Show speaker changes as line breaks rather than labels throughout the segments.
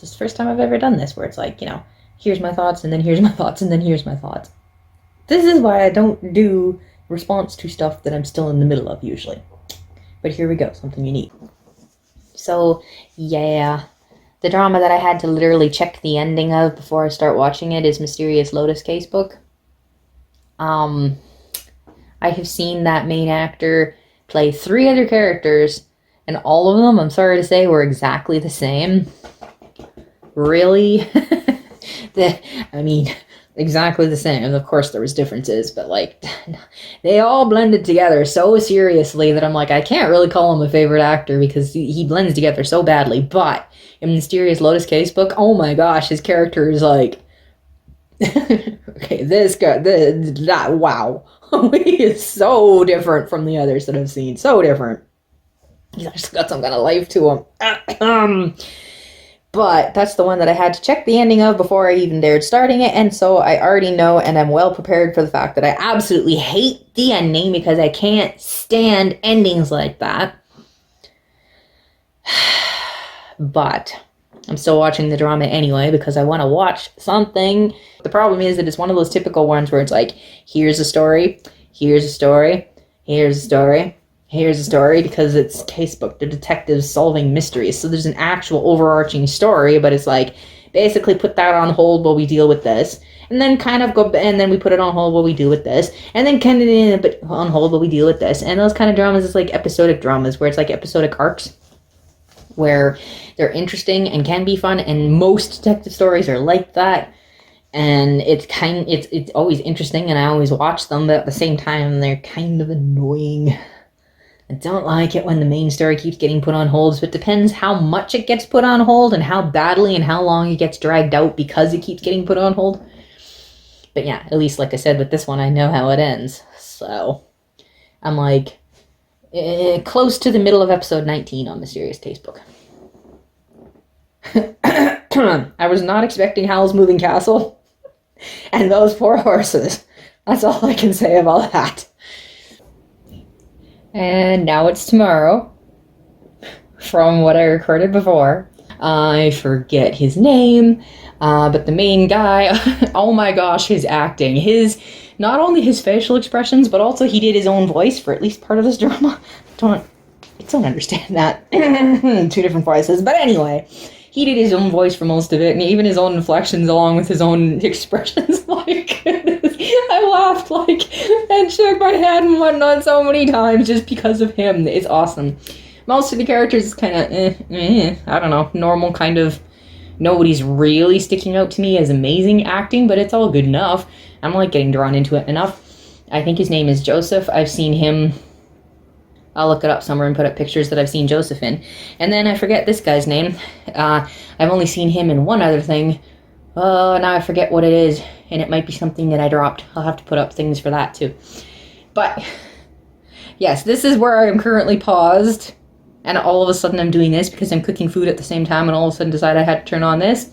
This is the first time I've ever done this, where it's like, here's my thoughts, and then here's my thoughts, and then here's my thoughts. This is why I don't do response to stuff that I'm still in the middle of, usually. But here we go, something unique. So, yeah, the drama that I had to literally check the ending of before I start watching it is Mysterious Lotus Casebook. I have seen that main actor play 3 other characters, and all of them, I'm sorry to say, were exactly the same. Really? Exactly the same. And of course there was differences, but like, they all blended together so seriously that I'm like, I can't really call him a favorite actor because he blends together so badly. But in Mysterious Lotus Casebook, oh my gosh, his character is like, okay, this guy, that, wow. He is so different from the others that I've seen. So different. He's just got some kind of life to him. But that's the one that I had to check the ending of before I even dared starting it, and so I already know and I'm well prepared for the fact that I absolutely hate the ending because I can't stand endings like that. But I'm still watching the drama anyway because I want to watch something. The problem is that it's one of those typical ones where it's like, here's a story, here's a story, here's a story, here's a story, because it's Casebook, the detectives solving mysteries. So there's an actual overarching story, but it's like, basically put that on hold while we deal with this. And then kind of go, and then we put it on hold while we deal with this. And then kind of on hold while we deal with this. And those kind of dramas is like episodic dramas, where it's like episodic arcs, where they're interesting and can be fun. And most detective stories are like that. And it's always interesting, and I always watch them, but at the same time, they're kind of annoying. I don't like it when the main story keeps getting put on hold, so it depends how much it gets put on hold and how badly and how long it gets dragged out because it keeps getting put on hold. But yeah, at least like I said with this one, I know how it ends. So I'm like close to the middle of episode 19 on Mysterious Casebook. I was not expecting Howl's Moving Castle and those 4 horses. That's all I can say about that. And now it's tomorrow, from what I recorded before. I forget his name, but the main guy, oh my gosh, his acting. Not only his facial expressions, but also he did his own voice for at least part of this drama. I don't understand that. 2 different voices, but anyway. He did his own voice for most of it, and even his own inflections along with his own expressions. Like, I laughed, and shook my head and whatnot so many times just because of him. It's awesome. Most of the characters is kind of, I don't know, normal kind of. Nobody's really sticking out to me as amazing acting, but it's all good enough. I'm, getting drawn into it enough. I think his name is Joseph. I've seen him. I'll look it up somewhere and put up pictures that I've seen Joseph in. And then I forget this guy's name. I've only seen him in one other thing. Now I forget what it is. And it might be something that I dropped. I'll have to put up things for that too. But, yes, this is where I am currently paused. And all of a sudden I'm doing this because I'm cooking food at the same time and all of a sudden decided I had to turn on this.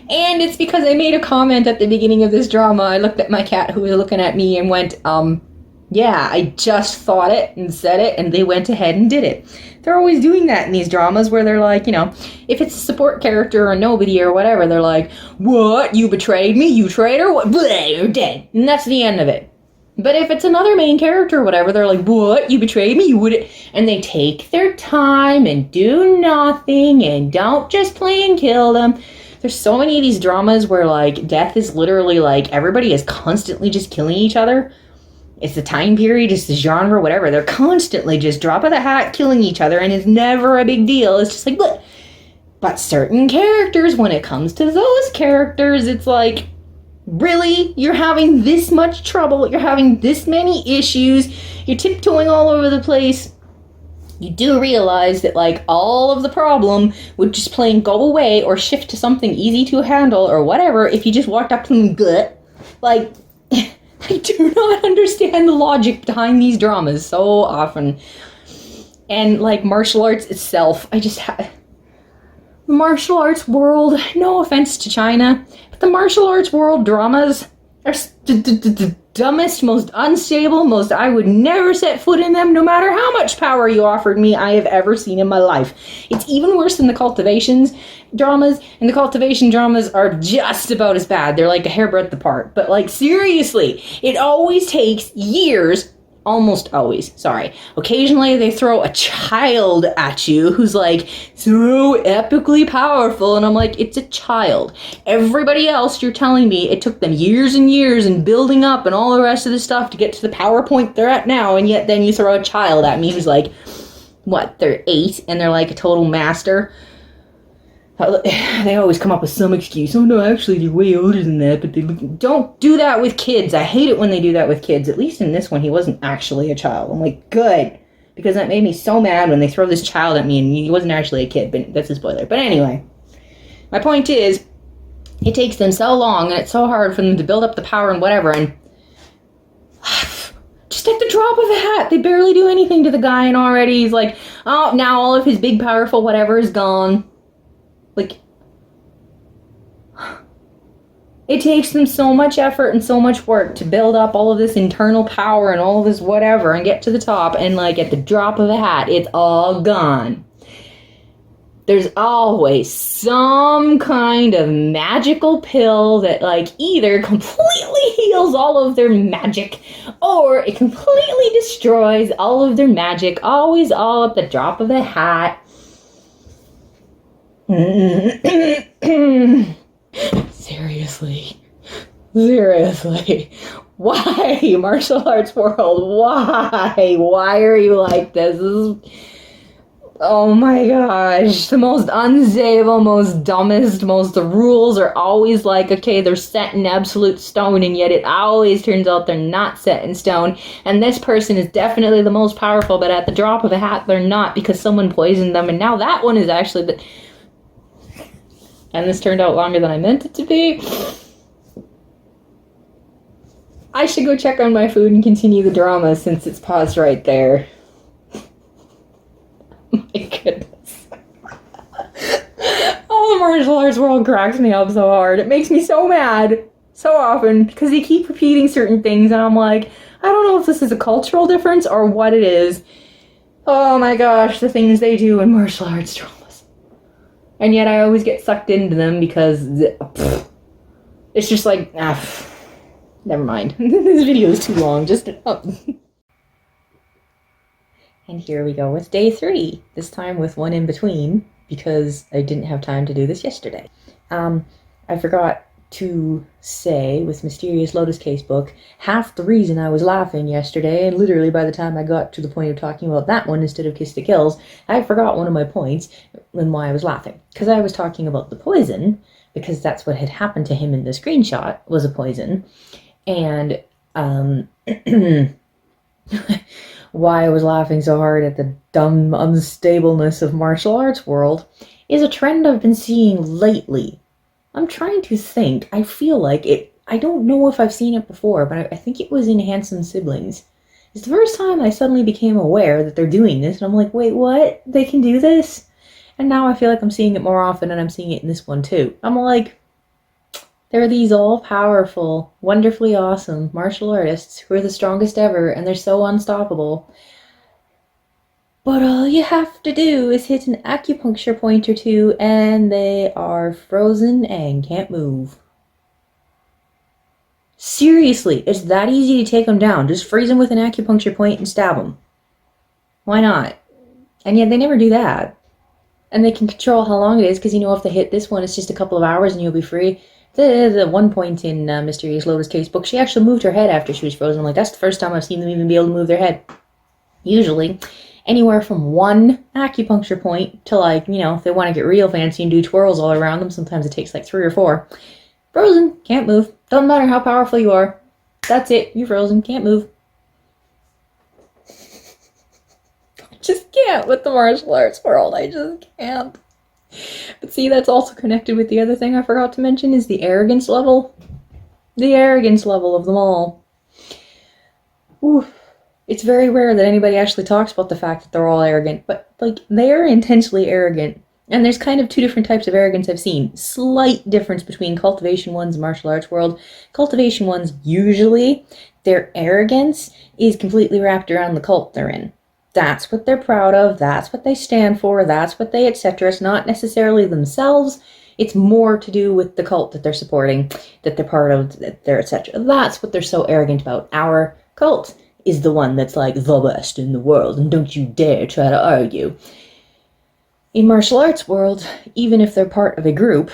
And it's because I made a comment at the beginning of this drama. I looked at my cat who was looking at me and went, yeah, I just thought it and said it, and they went ahead and did it. They're always doing that in these dramas where they're like, if it's a support character or nobody or whatever, they're like, what? You betrayed me? You traitor? What? Bleh, you're dead. And that's the end of it. But if it's another main character or whatever, they're like, what? You betrayed me? You wouldn't. And they take their time and do nothing and don't just play and kill them. There's so many of these dramas where, death is literally, everybody is constantly just killing each other. It's the time period, it's the genre, whatever. They're constantly just drop of the hat killing each other, and it's never a big deal. It's just like, what? But certain characters, when it comes to those characters, it's like, really? You're having this much trouble? You're having this many issues? You're tiptoeing all over the place? You do realize that, all of the problem would just plain go away or shift to something easy to handle or whatever if you just walked up to them and gut. I do not understand the logic behind these dramas so often. And, martial arts itself, the martial arts world, no offense to China, but the martial arts world dramas are dumbest, most unstable, most I would never set foot in them no matter how much power you offered me I have ever seen in my life. It's even worse than the cultivations dramas, and the cultivation dramas are just about as bad. They're like a hairbreadth apart. But like, seriously, it always takes years. Almost always, sorry. Occasionally they throw a child at you who's like so epically powerful, and I'm like, it's a child. Everybody else, you're telling me it took them years and years and building up and all the rest of the stuff to get to the power point they're at now, and yet then you throw a child at me who's like, what, they're 8 and they're like a total master. They always come up with some excuse. Oh no, actually they're way older than that, but they look... Don't do that with kids. I hate it when they do that with kids. At least in this one, he wasn't actually a child. I'm like, good. Because that made me so mad when they throw this child at me and he wasn't actually a kid. But that's a spoiler. But anyway, my point is, it takes them so long and it's so hard for them to build up the power and whatever, and just at the drop of a hat, they barely do anything to the guy, and already he's like, oh, now all of his big, powerful whatever is gone. Like, it takes them so much effort and so much work to build up all of this internal power and all of this whatever and get to the top, and like at the drop of a hat, it's all gone. There's always some kind of magical pill that like either completely heals all of their magic or it completely destroys all of their magic, always all at the drop of a hat. Seriously, why, martial arts world, why are you like this? Oh my gosh, the most unstable, most dumbest, the rules are always like, okay, they're set in absolute stone, and yet it always turns out they're not set in stone, and this person is definitely the most powerful, but at the drop of a hat, they're not, because someone poisoned them, and now that one is actually the... And this turned out longer than I meant it to be. I should go check on my food and continue the drama since it's paused right there. My goodness. Oh, the martial arts world cracks me up so hard. It makes me so mad so often because they keep repeating certain things and I'm like, I don't know if this is a cultural difference or what it is. Oh my gosh, the things they do in martial arts dramas. And yet I always get sucked into them because it's just like, never mind. This video is too long. Just And here we go with day 3. This time with one in between because I didn't have time to do this yesterday. I forgot to say with Mysterious Lotus Casebook, half the reason I was laughing yesterday, and literally by the time I got to the point of talking about that one instead of Kiss the Kills, I forgot one of my points and why I was laughing. Because I was talking about the poison, because that's what had happened to him in the screenshot, was a poison. And why I was laughing so hard at the dumb unstableness of martial arts world is a trend I've been seeing lately. I'm trying to think. I feel like it. I don't know if I've seen it before, but I think it was in Handsome Siblings. It's the first time I suddenly became aware that they're doing this, and I'm like, wait, what? They can do this? And now I feel like I'm seeing it more often, and I'm seeing it in this one too. I'm like, there are these all-powerful, wonderfully awesome martial artists who are the strongest ever, and they're so unstoppable. But all you have to do is hit an acupuncture point or two, and they are frozen and can't move. Seriously, it's that easy to take them down. Just freeze them with an acupuncture point and stab them. Why not? And yet they never do that. And they can control how long it is, because you know if they hit this one, it's just a couple of hours and you'll be free. The one point in Mysterious Lotus Casebook, she actually moved her head after she was frozen. Like, that's the first time I've seen them even be able to move their head. Usually anywhere from one acupuncture point to, like, you know, if they want to get real fancy and do twirls all around them, sometimes it takes like 3 or 4. Frozen, can't move. Doesn't matter how powerful you are. That's it, you're frozen, can't move. I just can't with the martial arts world, I just can't. But see, that's also connected with the other thing I forgot to mention is the arrogance level. The arrogance level of them all. Ooh. It's very rare that anybody actually talks about the fact that they're all arrogant, but, like, they are intensely arrogant. And there's kind of two different types of arrogance I've seen. Slight difference between cultivation ones and martial arts world. Cultivation ones, usually, their arrogance is completely wrapped around the cult they're in. That's what they're proud of, that's what they stand for, that's what they etc. It's not necessarily themselves, it's more to do with the cult that they're supporting, that they're part of, that they're etc. That's what they're so arrogant about. Our cult is the one that's like the best in the world, and don't you dare try to argue. In martial arts world, even if they're part of a group,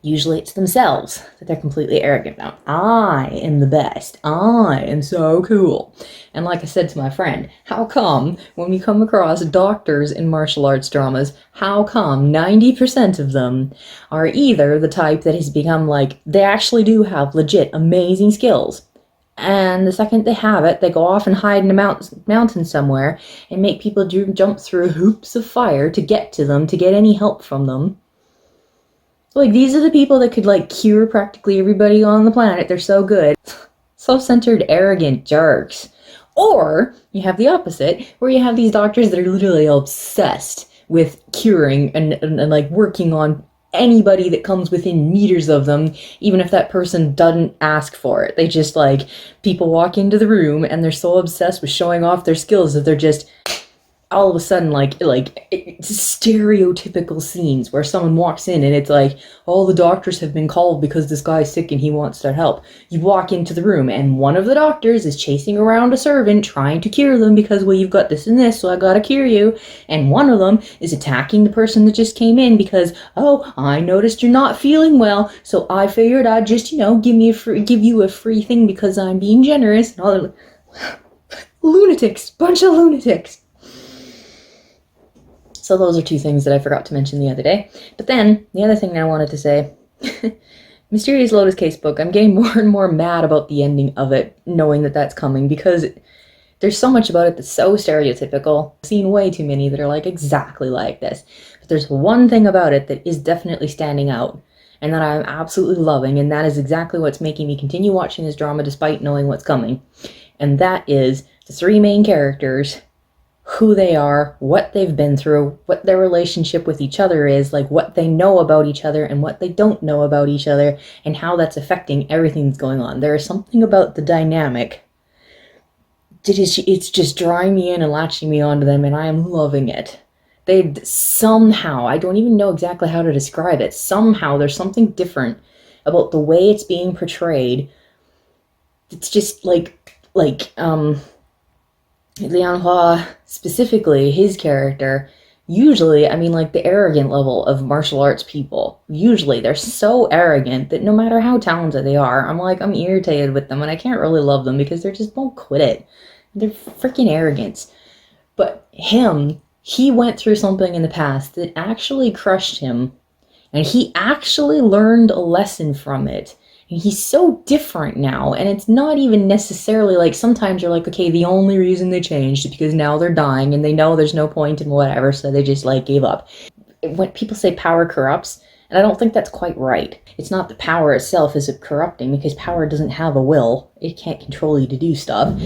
usually it's themselves that they're completely arrogant about. I am the best. I am so cool. And like I said to my friend, how come when we come across doctors in martial arts dramas, how come 90% of them are either the type that has become like, they actually do have legit amazing skills, and the second they have it, they go off and hide in a mountain somewhere and make people jump through hoops of fire to get to them, to get any help from them. Like, these are the people that could, like, cure practically everybody on the planet. They're so good. Self-centered, arrogant jerks. Or you have the opposite, where you have these doctors that are literally obsessed with curing and like, working on anybody that comes within meters of them, even if that person doesn't ask for it. They just, like, people walk into the room and they're so obsessed with showing off their skills that they're just all of a sudden like stereotypical scenes where someone walks in and it's like, all the doctors have been called because this guy's sick and he wants their help. You walk into the room and one of the doctors is chasing around a servant trying to cure them because, well, you've got this and this, so I gotta cure you. And one of them is attacking the person that just came in because, oh, I noticed you're not feeling well, so I figured I'd just, you know, give you a free thing because I'm being generous. And all that. Lunatics, bunch of lunatics. So those are two things that I forgot to mention the other day. But then, the other thing I wanted to say, Mysterious Lotus Casebook, I'm getting more and more mad about the ending of it, knowing that that's coming, because there's so much about it that's so stereotypical. I've seen way too many that are like exactly like this. But there's one thing about it that is definitely standing out, and that I'm absolutely loving, and that is exactly what's making me continue watching this drama despite knowing what's coming. And that is the three main characters, who they are, what they've been through, what their relationship with each other is, like what they know about each other and what they don't know about each other, and how that's affecting everything that's going on. There is something about the dynamic that it's just drawing me in and latching me onto them, and I am loving it. They somehow, I don't even know exactly how to describe it, somehow there's something different about the way it's being portrayed. It's just Lianhua, specifically, his character, usually, I mean, like, the arrogant level of martial arts people, usually they're so arrogant that no matter how talented they are, I'm irritated with them, and I can't really love them because they just won't quit it. They're freaking arrogant. But him, he went through something in the past that actually crushed him, and he actually learned a lesson from it. And he's so different now, and it's not even necessarily like, sometimes you're like, okay, the only reason they changed is because now they're dying and they know there's no point in whatever, so they just like gave up. When people say power corrupts, and I don't think that's quite right. It's not the power itself is corrupting, because power doesn't have a will. It can't control you to do stuff.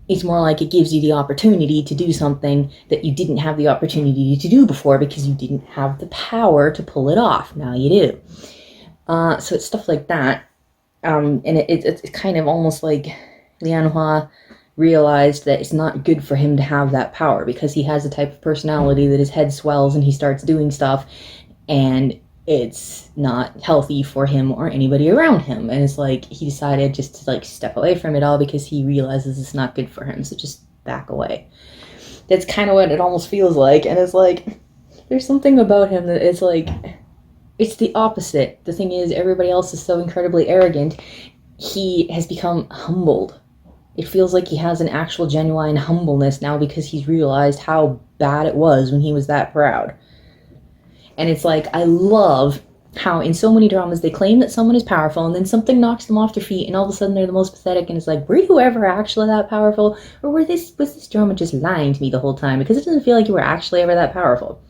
It's more like it gives you the opportunity to do something that you didn't have the opportunity to do before because you didn't have the power to pull it off. Now you do. So it's stuff like that. And it's kind of almost like Lianhua realized that it's not good for him to have that power, because he has a type of personality that his head swells and he starts doing stuff, and it's not healthy for him or anybody around him. And it's like he decided just to like step away from it all because he realizes it's not good for him, so just back away. That's kind of what it almost feels like. And it's like, there's something about him that it's like, it's the opposite. The thing is, everybody else is so incredibly arrogant. He has become humbled. It feels like he has an actual genuine humbleness now because he's realized how bad it was when he was that proud. And it's like, I love how in so many dramas they claim that someone is powerful and then something knocks them off their feet and all of a sudden they're the most pathetic, and it's like, were you ever actually that powerful? Or was this drama just lying to me the whole time? Because it doesn't feel like you were actually ever that powerful.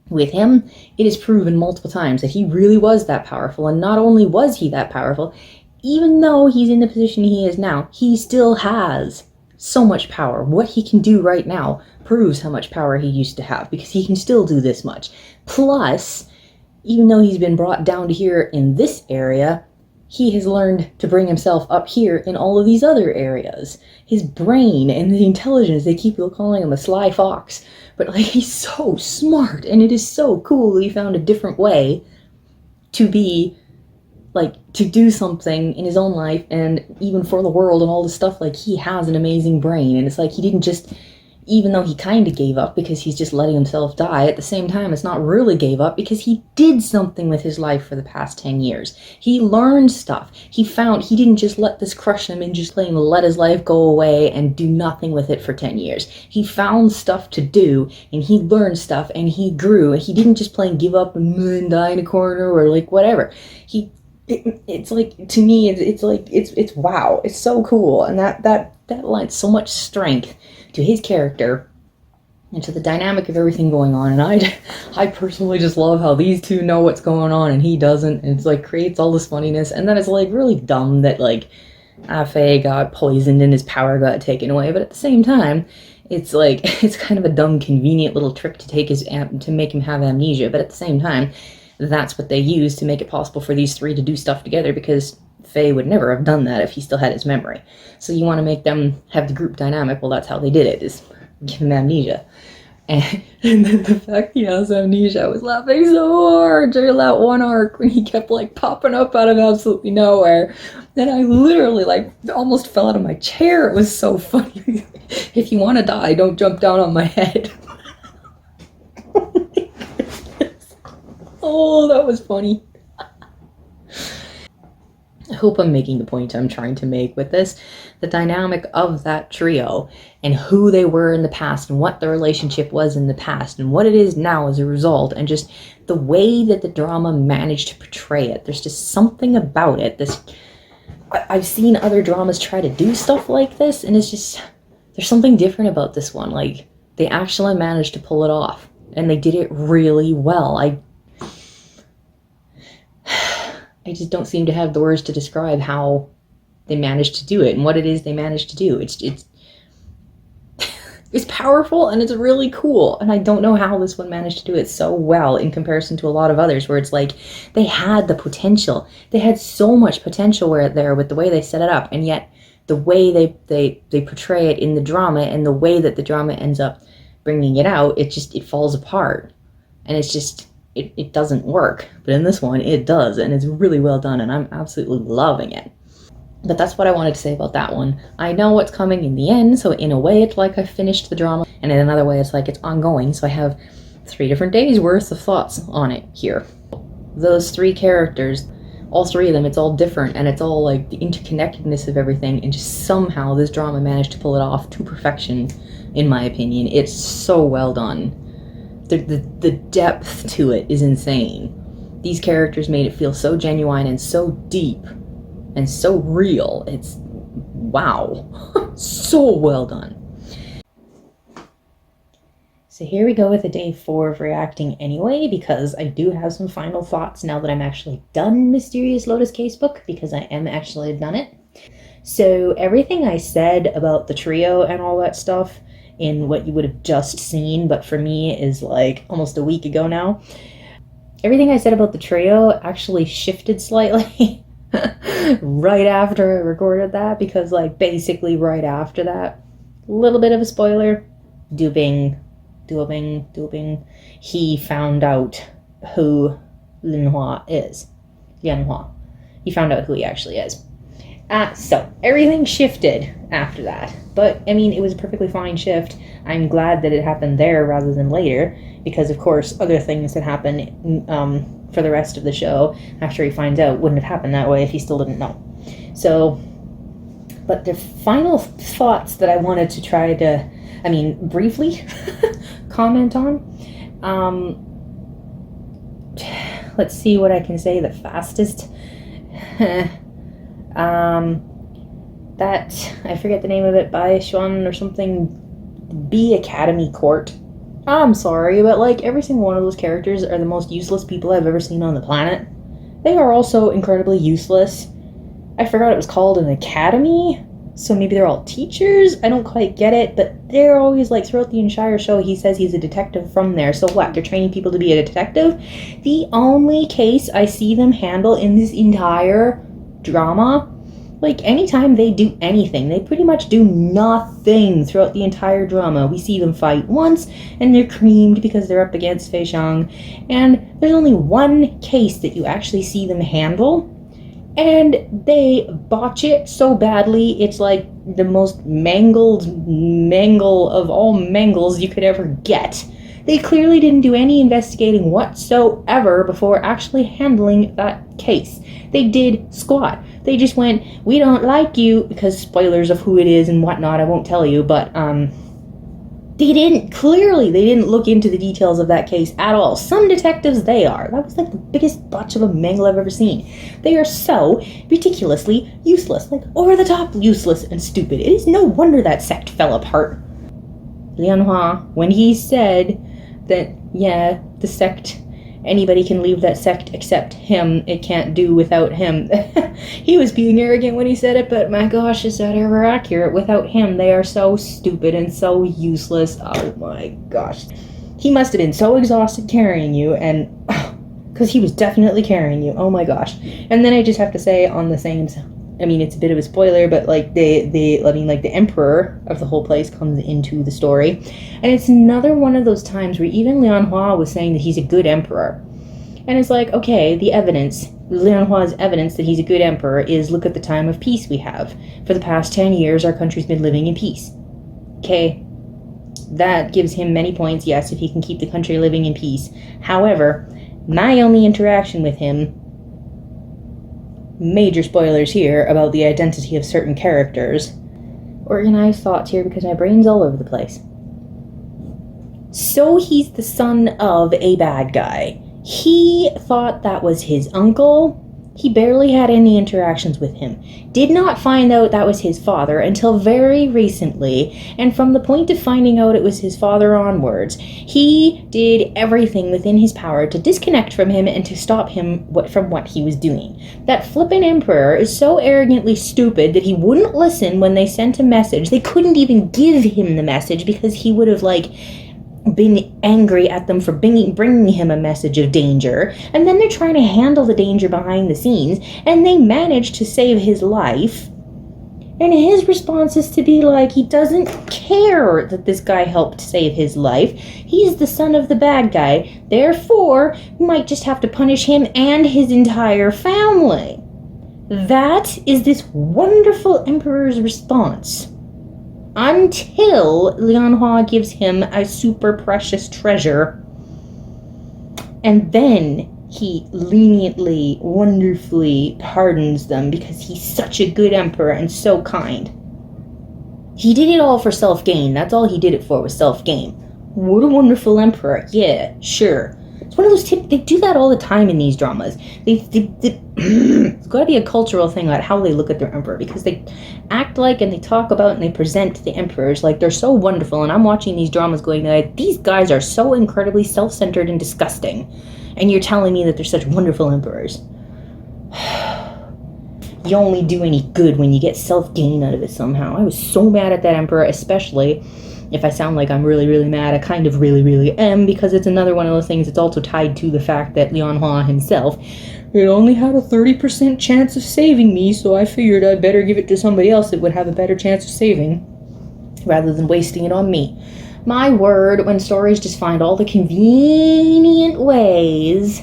With him, it is proven multiple times that he really was that powerful, and not only was he that powerful, even though he's in the position he is now, he still has so much power. What he can do right now proves how much power he used to have, because he can still do this much. Plus, even though he's been brought down to here in this area, he has learned to bring himself up here in all of these other areas. His brain and the intelligence, they keep calling him a sly fox, but like, he's so smart, and it is so cool that he found a different way to be, like, to do something in his own life and even for the world and all this stuff. Like, he has an amazing brain, and it's like, he didn't just, even though he kind of gave up because he's just letting himself die, at the same time, it's not really gave up because he did something with his life for the past 10 years. He learned stuff. He didn't just let this crush him and just let his life go away and do nothing with it for 10 years. He found stuff to do, and he learned stuff, and he grew. He didn't just plain give up and die in a corner or like whatever. It's like, to me, it's wow. It's so cool, and that lends so much strength to his character and to the dynamic of everything going on. And I personally just love how these two know what's going on and he doesn't, and it's like creates all this funniness. And then it's like really dumb that like Fei got poisoned and his power got taken away, but at the same time, it's like, it's kind of a dumb, convenient little trick to make him have amnesia. But at the same time, that's what they use to make it possible for these three to do stuff together, because Fei would never have done that if he still had his memory. So you want to make them have the group dynamic. Well, that's how they did it, is give him amnesia. And then the fact he has amnesia, I was laughing so hard during that one arc when he kept like popping up out of absolutely nowhere. And I literally like almost fell out of my chair. It was so funny. If you want to die, don't jump down on my head. Oh, that was funny. I hope I'm making the point I'm trying to make with this. The dynamic of that trio and who they were in the past and what the relationship was in the past and what it is now as a result, and just the way that the drama managed to portray it. There's just something about it. I've seen other dramas try to do stuff like this, and it's just, there's something different about this one. Like, they actually managed to pull it off, and they did it really well. I just don't seem to have the words to describe how they managed to do it and what it is they managed to do. It's powerful and it's really cool, and I don't know how this one managed to do it so well in comparison to a lot of others where it's like they had the potential. They had so much potential with the way they set it up, and yet the way they portray it in the drama and the way that the drama ends up bringing it out, it falls apart, and it's just, it doesn't work. But in this one, it does, and it's really well done, and I'm absolutely loving it. But that's what I wanted to say about that one. I know what's coming in the end, so in a way it's like I finished the drama, and in another way it's like it's ongoing, so I have 3 different days worth of thoughts on it here. Those 3 characters, all 3 of them, it's all different, and it's all like the interconnectedness of everything, and just somehow this drama managed to pull it off to perfection, in my opinion. It's so well done. The depth to it is insane. These characters made it feel so genuine and so deep and so real. It's wow. So well done. So here we go with the day 4 of reacting anyway, because I do have some final thoughts now that I'm actually done Mysterious Lotus Casebook, because I am actually done it. So everything I said about the trio and all that stuff in what you would have just seen, but for me is like almost a week ago now. Everything I said about the trio actually shifted slightly right after I recorded that, because like basically right after that, a little bit of a spoiler, Duping, he found out who Linhua is. Yanhua. He found out who he actually is. So everything shifted after that, but I mean, it was a perfectly fine shift. I'm glad that it happened there rather than later, because of course other things that happen for the rest of the show after he finds out wouldn't have happened that way if he still didn't know. So, but the final thoughts that I wanted to try to, I mean, briefly comment on, let's see what I can say the fastest. That, I forget the name of it, by Shun or something, B Academy Court. I'm sorry, but like every single one of those characters are the most useless people I've ever seen on the planet. They are also incredibly useless. I forgot it was called an academy So maybe they're all teachers? I don't quite get it, but they're always like, throughout the entire show, he says he's a detective from there. So what? They're training people to be a detective? The only case I see them handle in this entire drama, like anytime they do anything, they pretty much do nothing throughout the entire drama. We see them fight once, and they're creamed because they're up against FeiSheng. And there's only one case that you actually see them handle, and they botch it so badly, it's like the most mangle of all mangles you could ever get. They clearly didn't do any investigating whatsoever before actually handling that case. They did squat. They just went, we don't like you, because spoilers of who it is and whatnot, I won't tell you, but they didn't look into the details of that case at all. Some detectives, they are. That was like the biggest botch of a mangle I've ever seen. They are so ridiculously useless, like over the top useless and stupid. It is no wonder that sect fell apart. Lianhua, when he said that, yeah, the sect, anybody can leave that sect except him, it can't do without him. He was being arrogant when he said it, but my gosh, is that ever accurate? Without him, they are so stupid and so useless. Oh my gosh. He must have been so exhausted carrying you, and because he was definitely carrying you. Oh my gosh. And then I just have to say on the same, I mean, it's a bit of a spoiler, but like the emperor of the whole place comes into the story. And it's another one of those times where even Lianhua was saying that he's a good emperor. And it's like, okay, the evidence, Lianhua's evidence that he's a good emperor is, look at the time of peace we have. For the past 10 years, our country's been living in peace. Okay, that gives him many points, yes, if he can keep the country living in peace. However, my only interaction with him, major spoilers here about the identity of certain characters, organized thoughts here because my brain's all over the place. So he's the son of a bad guy. He thought that was his uncle. He barely had any interactions with him. Did not find out that was his father until very recently, and from the point of finding out it was his father onwards, he did everything within his power to disconnect from him and to stop him from what he was doing. That flippin' emperor is so arrogantly stupid that he wouldn't listen when they sent a message. They couldn't even give him the message because he would have, like, been angry at them for bringing him a message of danger, and then they're trying to handle the danger behind the scenes, and they manage to save his life, and his response is to be like, he doesn't care that this guy helped save his life. He's the son of the bad guy, therefore we might just have to punish him and his entire family. That is this wonderful emperor's response. Until Lianhua gives him a super precious treasure. And then he leniently, wonderfully pardons them because he's such a good emperor and so kind. He did it all for self-gain. That's all he did it for, was self-gain. What a wonderful emperor. Yeah, sure. It's one of those they do that all the time in these dramas. It's got to be a cultural thing about how they look at their emperor, because they act like and they talk about and they present the emperors like they're so wonderful, and I'm watching these dramas going like, these guys are so incredibly self-centered and disgusting, and you're telling me that they're such wonderful emperors. You only do any good when you get self-gain out of it somehow. I was so mad at that emperor, especially if I sound like I'm really, really mad. I kind of really, really am, because it's another one of those things that's also tied to the fact that Lianhua himself, it only had a 30% chance of saving me, so I figured I'd better give it to somebody else that would have a better chance of saving, rather than wasting it on me. My word, when stories just find all the convenient ways,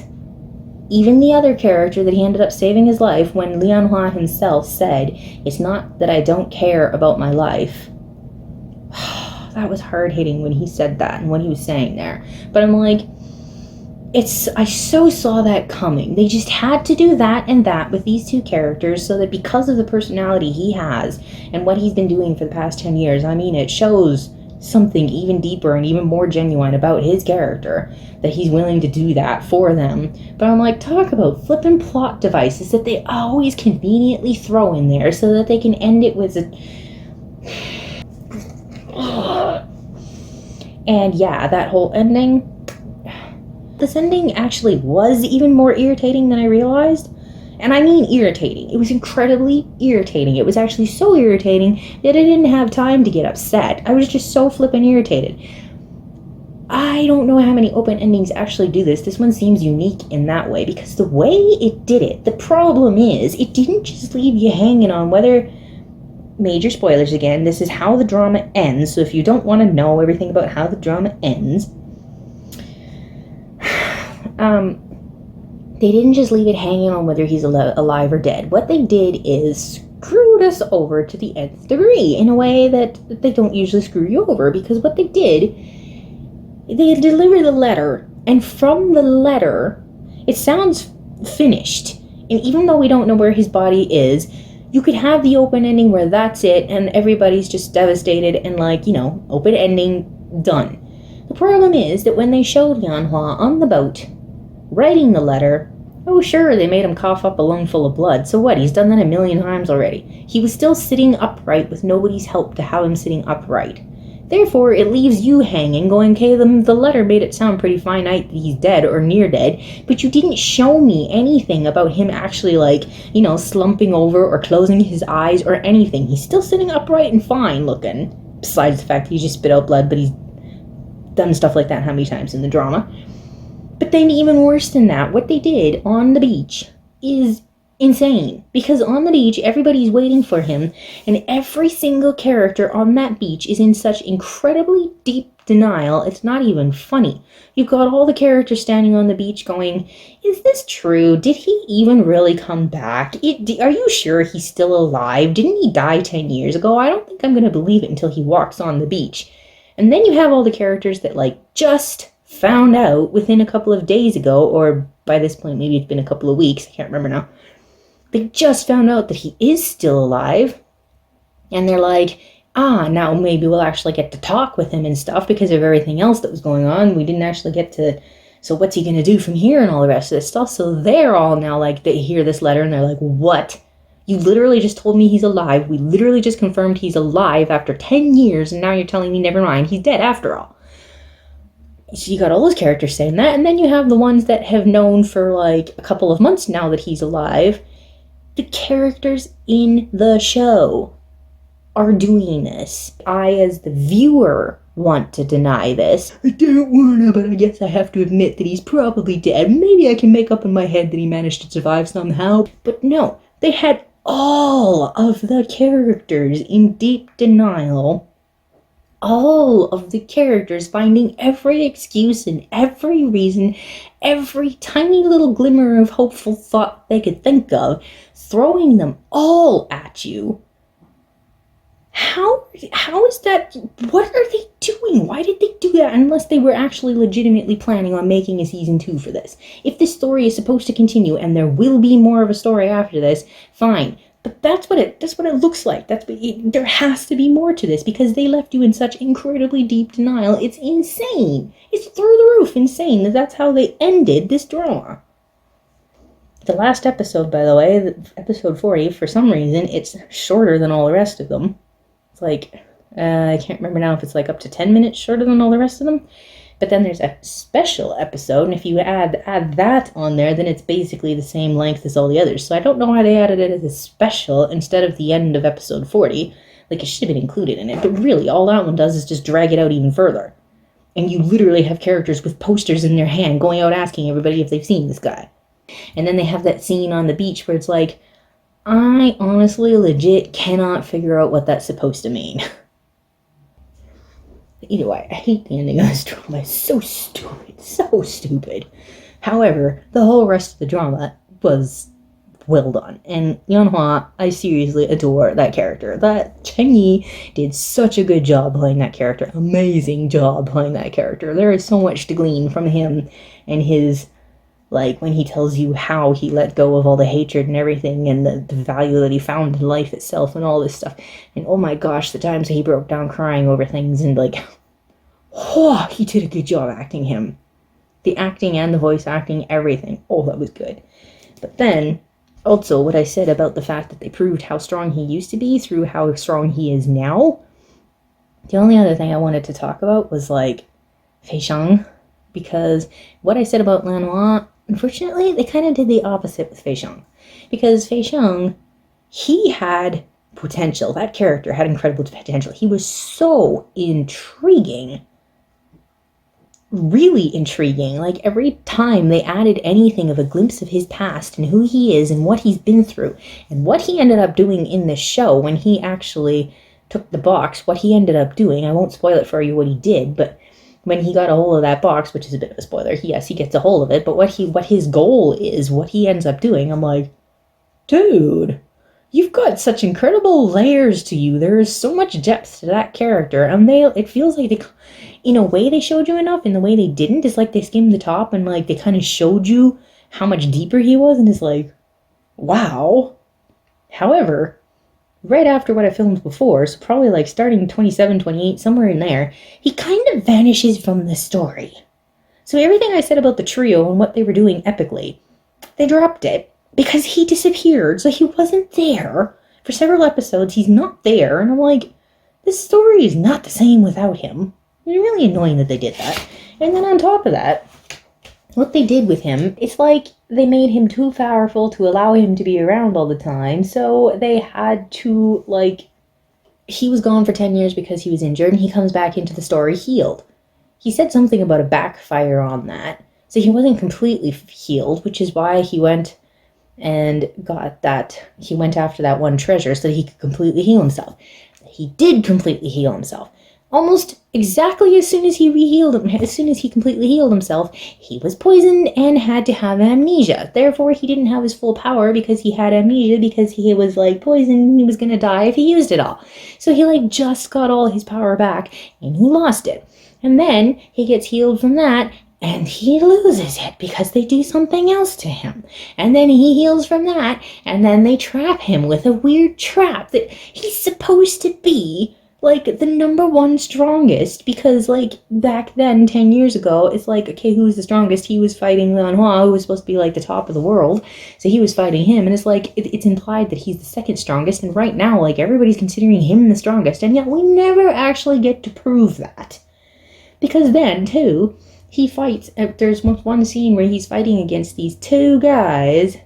even the other character that he ended up saving his life, when Lianhua himself said, it's not that I don't care about my life. That was hard-hitting when he said that and what he was saying there. But I'm like, I so saw that coming. They just had to do that and that with these two characters, so that because of the personality he has and what he's been doing for the past 10 years, I mean, it shows something even deeper and even more genuine about his character, that he's willing to do that for them. But I'm like, talk about flippin' plot devices that they always conveniently throw in there so that they can end it with a... And yeah, that whole ending, this ending actually was even more irritating than I realized. And I mean irritating. It was incredibly irritating. It was actually so irritating that I didn't have time to get upset. I was just so flippin' irritated. I don't know how many open endings actually do this. This one seems unique in that way, because the way it did it, the problem is, it didn't just leave you hanging on whether... Major spoilers again, this is how the drama ends, so if you don't want to know everything about how the drama ends... they didn't just leave it hanging on whether he's alive or dead. What they did is screwed us over to the nth degree in a way that they don't usually screw you over, because what they did... They delivered a letter, and from the letter, it sounds finished. And even though we don't know where his body is, you could have the open ending where that's it, and everybody's just devastated, and open ending, done. The problem is that when they showed Yanhua on the boat, writing the letter, oh sure, they made him cough up a lungful of blood. So what, he's done that 1,000,000 times already. He was still sitting upright with nobody's help to have him sitting upright. Therefore, it leaves you hanging, going, okay, the letter made it sound pretty finite that he's dead or near dead, but you didn't show me anything about him actually, slumping over or closing his eyes or anything. He's still sitting upright and fine looking, besides the fact that he just spit out blood, but he's done stuff like that how many times in the drama. But then even worse than that, what they did on the beach is insane, because on the beach everybody's waiting for him, and every single character on that beach is in such incredibly deep denial, it's not even funny. You've got all the characters standing on the beach going, is this true? Did he even really come back? Are you sure he's still alive? Didn't he die 10 years ago? I don't think I'm going to believe it until he walks on the beach. And then you have all the characters that just found out within a couple of days ago, or by this point maybe it's been a couple of weeks, I can't remember now. They just found out that he is still alive, and they're like, now maybe we'll actually get to talk with him and stuff because of everything else that was going on. We didn't actually get to, so what's he going to do from here and all the rest of this stuff? So they're all now they hear this letter and they're like, what? You literally just told me he's alive. We literally just confirmed he's alive after 10 years, and now you're telling me never mind, he's dead after all. So you got all those characters saying that, and then you have the ones that have known for a couple of months now that he's alive. The characters in the show are doing this. I, as the viewer, want to deny this. I don't want to, but I guess I have to admit that he's probably dead. Maybe I can make up in my head that he managed to survive somehow. But no, they had all of the characters in deep denial. All of the characters finding every excuse and every reason, every tiny little glimmer of hopeful thought they could think of, throwing them all at you. How is that? What are they doing? Why did they do that unless they were actually legitimately planning on making a season 2 for this? If this story is supposed to continue and there will be more of a story after this, fine. But that's what it looks like. There has to be more to this, because they left you in such incredibly deep denial. It's insane. It's through the roof insane. That's how they ended this drama. The last episode, by the way, episode 40, for some reason, it's shorter than all the rest of them. It's I can't remember now if it's up to 10 minutes shorter than all the rest of them. But then there's a special episode, and if you add that on there, then it's basically the same length as all the others. So I don't know why they added it as a special instead of the end of episode 40. It should have been included in it. But really, all that one does is just drag it out even further. And you literally have characters with posters in their hand going out asking everybody if they've seen this guy. And then they have that scene on the beach where it's I honestly legit cannot figure out what that's supposed to mean. Either way, I hate the ending of this drama. It's so stupid. So stupid. However, the whole rest of the drama was well done. And Yanhua, I seriously adore that character. That Cheng did such a good job playing that character. Amazing job playing that character. There is so much to glean from him and his, when he tells you how he let go of all the hatred and everything, and the value that he found in life itself and all this stuff. And oh my gosh, the times that he broke down crying over things, and he did a good job acting him. The acting and the voice acting, everything. Oh, that was good. But then, also what I said about the fact that they proved how strong he used to be through how strong he is now. The only other thing I wanted to talk about was FeiSheng, because what I said about Lanois, unfortunately, they kind of did the opposite with FeiSheng. Because FeiSheng, he had potential. That character had incredible potential. He was so intriguing. Really intriguing. Like, every time they added anything of a glimpse of his past and who he is and what he's been through and what he ended up doing in this show when he actually took the box, what he ended up doing. I won't spoil it for you what he did, but when he got a hold of that box, which is a bit of a spoiler, yes, he gets a hold of it, but what his goal is, what he ends up doing, I'm like, dude, you've got such incredible layers to you. There is so much depth to that character, and it feels like in a way they showed you enough, in the way they didn't. It's like they skimmed the top and like they kind of showed you how much deeper he was, and it's like, wow. However, right after what I filmed before, so probably like starting 27, 28, somewhere in there, he kind of vanishes from the story. So everything I said about the trio and what they were doing epically, they dropped it because he disappeared. So he wasn't there for several episodes. He's not there, and I'm like, this story is not the same without him. It's really annoying that they did that. And then on top of that, what they did with him, it's like they made him too powerful to allow him to be around all the time. So they had to, like, he was gone for 10 years because he was injured, and he comes back into the story healed. He said something about a backfire on that. So he wasn't completely healed, which is why he went and got that. He went after that one treasure so that he could completely heal himself. He did completely heal himself. Almost exactly as soon as he completely healed himself, he was poisoned and had to have amnesia. Therefore, he didn't have his full power because he had amnesia, because he was like poisoned and he was gonna die if he used it all. So he like just got all his power back and he lost it. And then he gets healed from that and he loses it because they do something else to him. And then he heals from that, and then they trap him with a weird trap that he's supposed to be like the #1 strongest, because like back then 10 years ago it's like, okay, who's the strongest? He was fighting Lanhua, who was supposed to be like the top of the world, so he was fighting him, and it's like it's implied that he's the second strongest, and right now like everybody's considering him the strongest, and yet we never actually get to prove that. Because then too, he fights, there's one scene where he's fighting against these two guys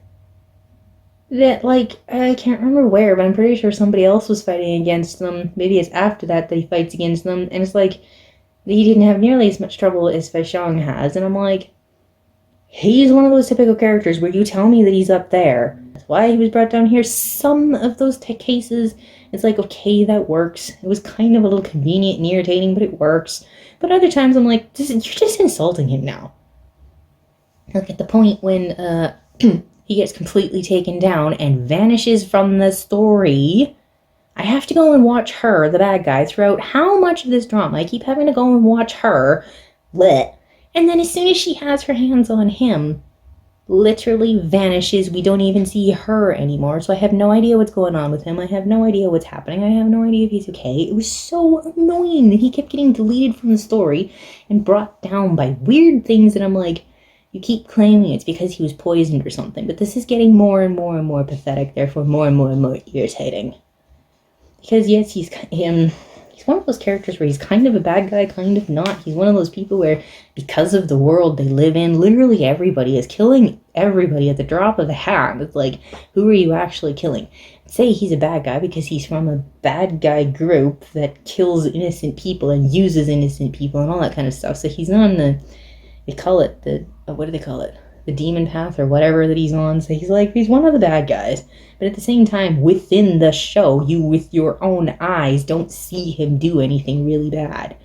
that, like, I can't remember where, but I'm pretty sure somebody else was fighting against them. Maybe it's after that he fights against them, and it's like, he didn't have nearly as much trouble as FeiSheng has, and I'm like, he's one of those typical characters where you tell me that he's up there. That's why he was brought down here. Some of those cases, it's like, okay, that works. It was kind of a little convenient and irritating, but it works. But other times I'm like, you're just insulting him now. Like at the point when he gets completely taken down and vanishes from the story, I have to go and watch her, the bad guy, throughout how much of this drama. I keep having to go and watch her, bleh. And then as soon as she has her hands on him, literally vanishes. We don't even see her anymore, so I have no idea what's going on with him. I have no idea what's happening. I have no idea if he's okay. It was so annoying that he kept getting deleted from the story and brought down by weird things that I'm like, you keep claiming it's because he was poisoned or something, but this is getting more and more and more pathetic, therefore more and more and more irritating. Because yes, he's one of those characters where he's kind of a bad guy, kind of not. He's one of those people where, because of the world they live in, literally everybody is killing everybody at the drop of a hat. It's like, who are you actually killing? Say he's a bad guy because he's from a bad guy group that kills innocent people and uses innocent people and all that kind of stuff. So he's not on they call it what do they call it? The demon path or whatever that he's on. So he's one of the bad guys. But at the same time, within the show, you with your own eyes don't see him do anything really bad.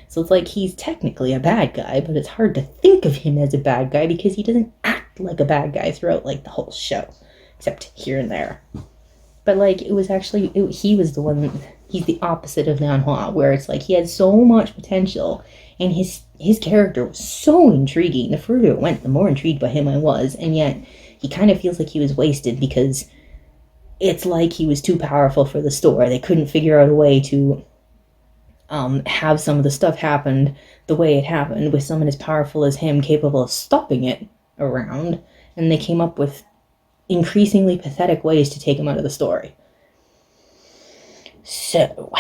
So it's like he's technically a bad guy, but it's hard to think of him as a bad guy because he doesn't act like a bad guy throughout like the whole show, except here and there. But like he was the one. He's the opposite of Nanhua, where it's like he had so much potential, and his character was so intriguing. The further it went, the more intrigued by him I was, and yet he kind of feels like he was wasted because it's like he was too powerful for the story. They couldn't figure out a way to have some of the stuff happen the way it happened with someone as powerful as him capable of stopping it around, and they came up with increasingly pathetic ways to take him out of the story. So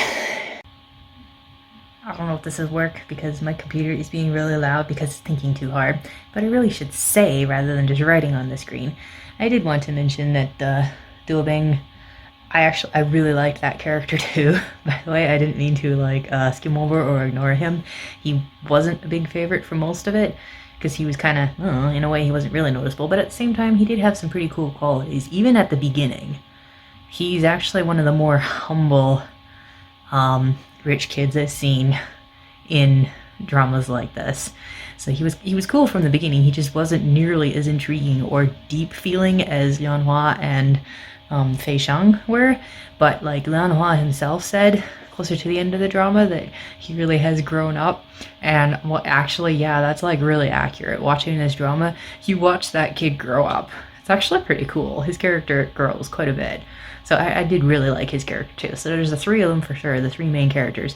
I don't know if this will work because my computer is being really loud because it's thinking too hard, but I really should say rather than just writing on the screen. I did want to mention that Duobing, I really liked that character too. By the way, I didn't mean to like skim over or ignore him. He wasn't a big favorite for most of it because he was kind of, in a way, he wasn't really noticeable, but at the same time, he did have some pretty cool qualities, even at the beginning. He's actually one of the more humble rich kids I've seen in dramas like this. So he was cool from the beginning. He just wasn't nearly as intriguing or deep feeling as Lianhua and FeiSheng were. But like Lianhua himself said closer to the end of the drama that he really has grown up. And well, actually, yeah, that's like really accurate. Watching this drama, you watch that kid grow up. It's actually pretty cool. His character grows quite a bit. So I did really like his character too. So there's the three of them for sure, the three main characters.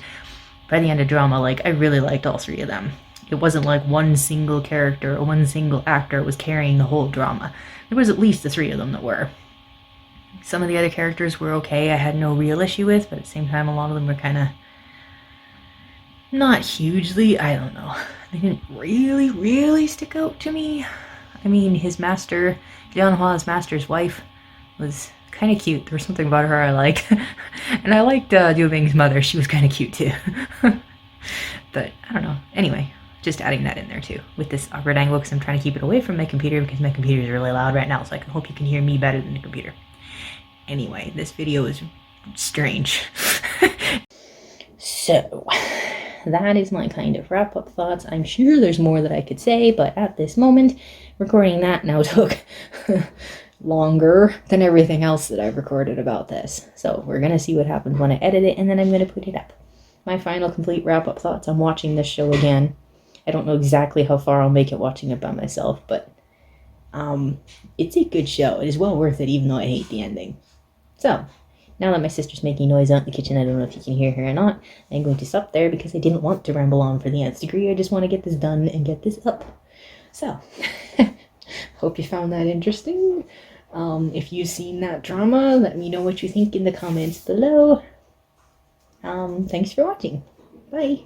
By the end of drama, like, I really liked all three of them. It wasn't like one single character or one single actor was carrying the whole drama. There was at least the three of them that were. Some of the other characters were okay, I had no real issue with, but at the same time, a lot of them were kind of not hugely, I don't know. They didn't really stick out to me. I mean, his master, Lianhua's master's wife, was kind of cute. There was something about her I liked. And I liked Duobing's mother. She was kind of cute too. But I don't know. Anyway, just adding that in there too with this awkward angle because I'm trying to keep it away from my computer because my computer is really loud right now. So I hope you can hear me better than the computer. Anyway, this video is strange. So that is my kind of wrap-up thoughts. I'm sure there's more that I could say, but at this moment, recording that now took longer than everything else that I've recorded about this. So we're gonna see what happens when I edit it, and then I'm gonna put it up. My final complete wrap-up thoughts. I'm watching this show again. I don't know exactly how far I'll make it watching it by myself, but it's a good show. It is well worth it, even though I hate the ending. So, now that my sister's making noise out in the kitchen, I don't know if you can hear her or not, I'm going to stop there because I didn't want to ramble on for the nth degree. I just want to get this done and get this up. So, hope you found that interesting. If you've seen that drama, let me know what you think in the comments below. Thanks for watching. Bye.